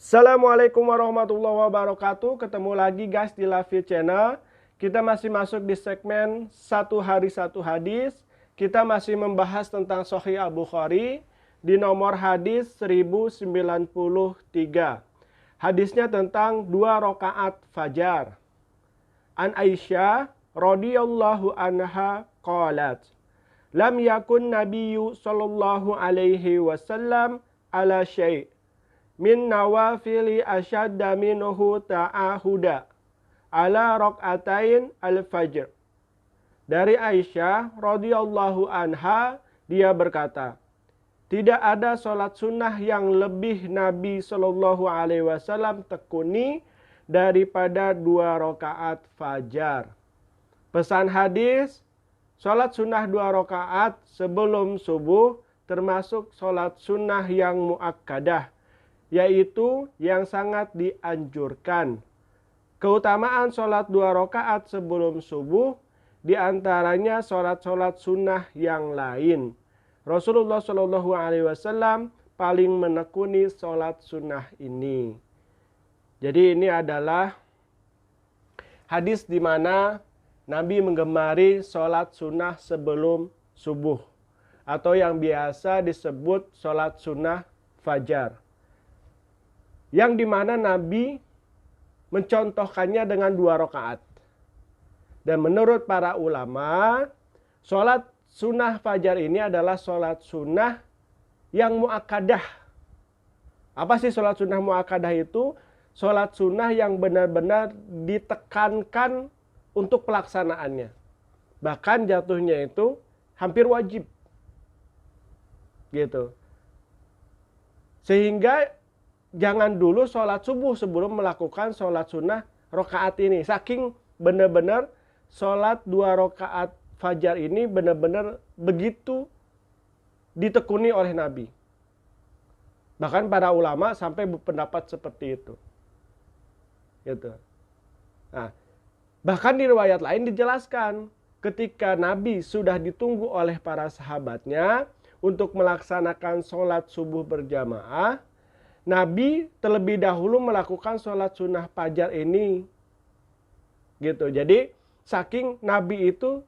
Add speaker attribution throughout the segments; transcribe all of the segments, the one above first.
Speaker 1: Assalamualaikum warahmatullahi wabarakatuh. Ketemu lagi guys di Lafi Channel. Kita masih masuk di segmen satu hari satu hadis. Kita masih membahas tentang Sahih Al-Bukhari di nomor hadis 1093. Hadisnya tentang 2 rakaat fajar. An Aisyah radhiyallahu anha qalat, lam yakun nabiyyu sallallahu alaihi wasallam ala syai' min nawafili asyadda minhu ta'ahuda ala rok'atain al-fajr. Dari Aisyah radhiyallahu anha, dia berkata, tidak ada sholat sunnah yang lebih Nabi Shallallahu Alaihi Wasallam tekuni daripada 2 rakaat fajar. Pesan hadis, sholat sunnah 2 rakaat sebelum subuh termasuk sholat sunnah yang muakkadah, yaitu yang sangat dianjurkan. Keutamaan sholat 2 rakaat sebelum subuh diantaranya sholat-sholat sunnah yang lain. Rasulullah Shallallahu Alaihi Wasallam paling menekuni sholat sunnah ini. Jadi ini adalah hadis di mana Nabi menggemari sholat sunnah sebelum subuh, atau yang biasa disebut sholat sunnah fajar, yang dimana Nabi mencontohkannya dengan 2 rakaat. Dan menurut para ulama, sholat sunnah fajar ini adalah sholat sunnah yang muakkadah. Apa sih sholat sunnah muakkadah itu? Sholat sunnah yang benar-benar ditekankan untuk pelaksanaannya. Bahkan jatuhnya itu hampir wajib. Gitu. Sehingga jangan dulu sholat subuh sebelum melakukan sholat sunnah rakaat ini. Saking benar-benar sholat 2 rakaat fajar ini benar-benar begitu ditekuni oleh Nabi. Bahkan para ulama sampai berpendapat seperti itu. Gitu. Nah, bahkan di riwayat lain dijelaskan ketika Nabi sudah ditunggu oleh para sahabatnya untuk melaksanakan sholat subuh berjamaah, Nabi terlebih dahulu melakukan sholat sunnah fajar ini. Gitu. Jadi saking Nabi itu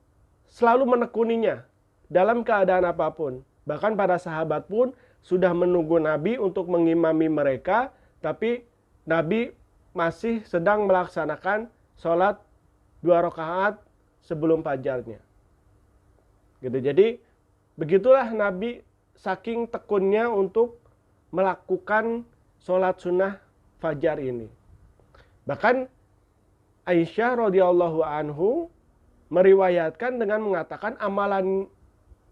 Speaker 1: selalu menekuninya dalam keadaan apapun. Bahkan para sahabat pun sudah menunggu Nabi untuk mengimami mereka, tapi Nabi masih sedang melaksanakan sholat 2 rakaat sebelum fajarnya. Gitu. Jadi begitulah Nabi saking tekunnya untuk melakukan sholat sunnah fajar ini. Bahkan Aisyah radhiyallahu anhu meriwayatkan dengan mengatakan amalan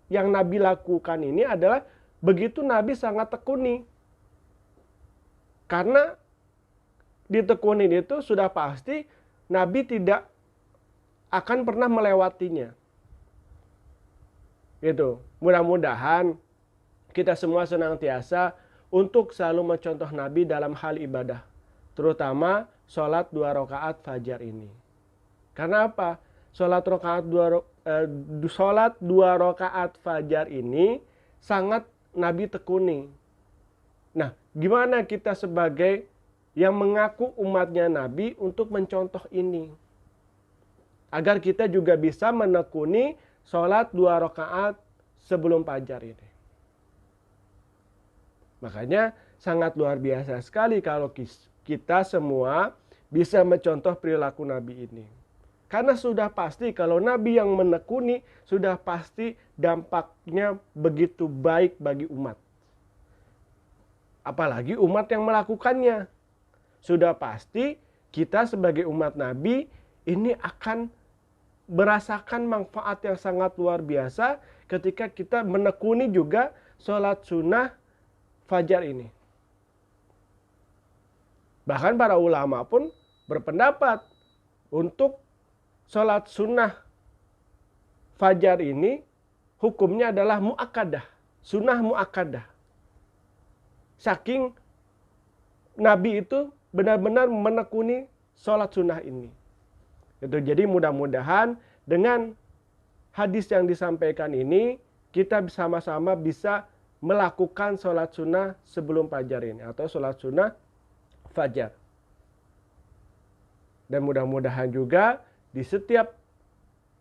Speaker 1: yang Nabi lakukan ini adalah begitu Nabi sangat tekuni. Karena ditekuni itu sudah pasti Nabi tidak akan pernah melewatinya. Gitu. Mudah-mudahan kita semua senantiasa untuk selalu mencontoh Nabi dalam hal ibadah, terutama sholat 2 rakaat fajar ini. Karena apa? Sholat 2 rakaat fajar ini sangat Nabi tekuni. Nah, gimana kita sebagai yang mengaku umatnya Nabi untuk mencontoh ini? Agar kita juga bisa menekuni sholat 2 rakaat sebelum fajar ini. Makanya sangat luar biasa sekali kalau kita semua bisa mencontoh perilaku Nabi ini. Karena sudah pasti kalau Nabi yang menekuni, sudah pasti dampaknya begitu baik bagi umat. Apalagi umat yang melakukannya. Sudah pasti kita sebagai umat Nabi ini akan merasakan manfaat yang sangat luar biasa ketika kita menekuni juga sholat sunnah fajar ini. Bahkan para ulama pun berpendapat untuk sholat sunnah fajar ini hukumnya adalah muakkadah, sunnah muakkadah. Saking Nabi itu benar-benar menekuni sholat sunnah ini. Jadi mudah-mudahan dengan hadis yang disampaikan ini kita sama-sama bisa melakukan sholat sunnah sebelum fajar ini, atau sholat sunnah fajar. Dan mudah-mudahan juga di setiap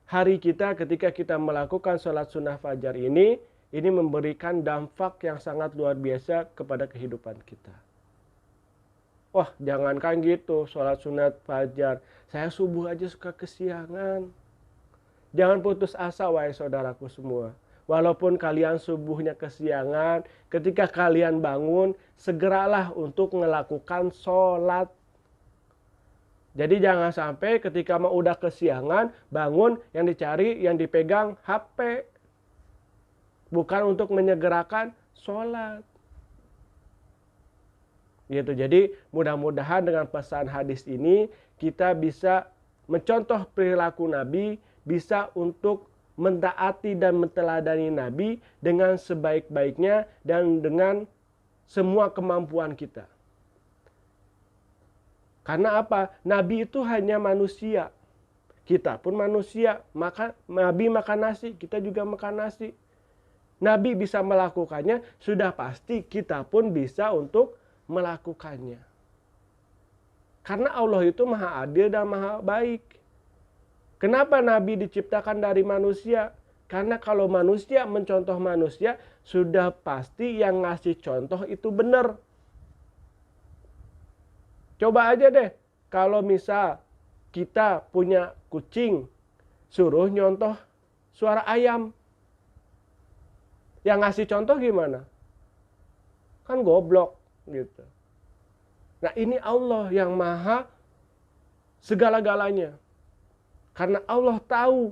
Speaker 1: hari kita ketika kita melakukan sholat sunnah fajar ini memberikan dampak yang sangat luar biasa kepada kehidupan kita. Wah, jangankan gitu, sholat sunat fajar. Saya subuh aja suka kesiangan. Jangan putus asa, wahai saudaraku semua. Walaupun kalian subuhnya kesiangan, ketika kalian bangun, segeralah untuk melakukan sholat. Jadi jangan sampai ketika mau udah kesiangan, bangun, yang dicari, yang dipegang HP. Bukan untuk menyegerakan sholat. Gitu. Jadi mudah-mudahan dengan pesan hadis ini kita bisa mencontoh perilaku Nabi, bisa untuk mentaati dan menteladani Nabi dengan sebaik-baiknya dan dengan semua kemampuan kita. Karena apa? Nabi itu hanya manusia. Kita pun manusia. Maka Nabi makan nasi, kita juga makan nasi. Nabi bisa melakukannya, sudah pasti kita pun bisa untuk melakukannya. Karena Allah itu maha adil dan maha baik. Kenapa Nabi diciptakan dari manusia? Karena kalau manusia mencontoh manusia, sudah pasti yang ngasih contoh itu benar. Coba aja deh, kalau misal kita punya kucing, suruh nyontoh suara ayam. Yang ngasih contoh gimana? Kan goblok gitu. Nah, ini Allah yang maha segala-galanya. Karena Allah tahu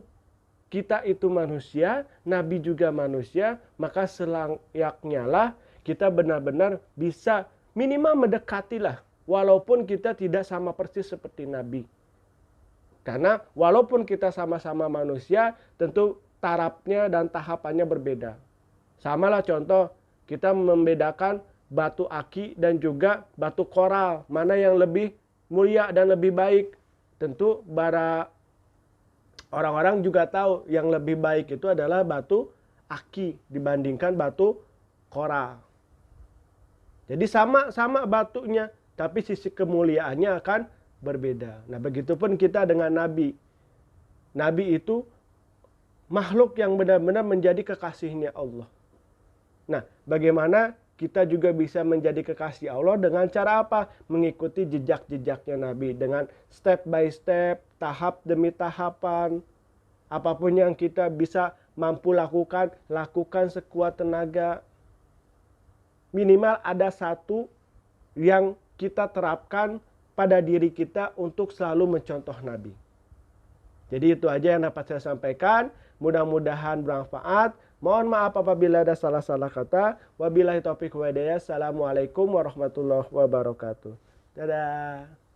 Speaker 1: kita itu manusia, Nabi juga manusia, maka selayaknya lah kita benar-benar bisa minimal mendekatilah. Walaupun kita tidak sama persis seperti Nabi. Karena walaupun kita sama-sama manusia, tentu tarafnya dan tahapannya berbeda. Samalah contoh, kita membedakan batu aki dan juga batu koral. Mana yang lebih mulia dan lebih baik. Tentu para orang-orang juga tahu yang lebih baik itu adalah batu aki dibandingkan batu koral. Jadi sama-sama batunya, tapi sisi kemuliaannya akan berbeda. Nah, begitupun kita dengan Nabi. Nabi itu makhluk yang benar-benar menjadi kekasihnya Allah. Nah, bagaimana kita juga bisa menjadi kekasih Allah dengan cara apa? Mengikuti jejak-jejaknya Nabi. Dengan step by step, tahap demi tahapan. Apapun yang kita bisa mampu lakukan, lakukan sekuat tenaga. Minimal ada satu yang kita terapkan pada diri kita untuk selalu mencontoh Nabi. Jadi itu aja yang dapat saya sampaikan. Mudah-mudahan bermanfaat. Mohon maaf apabila ada salah-salah kata. Wabillahi taufiq wa hidayah. Assalamualaikum warahmatullahi wabarakatuh. Dadah.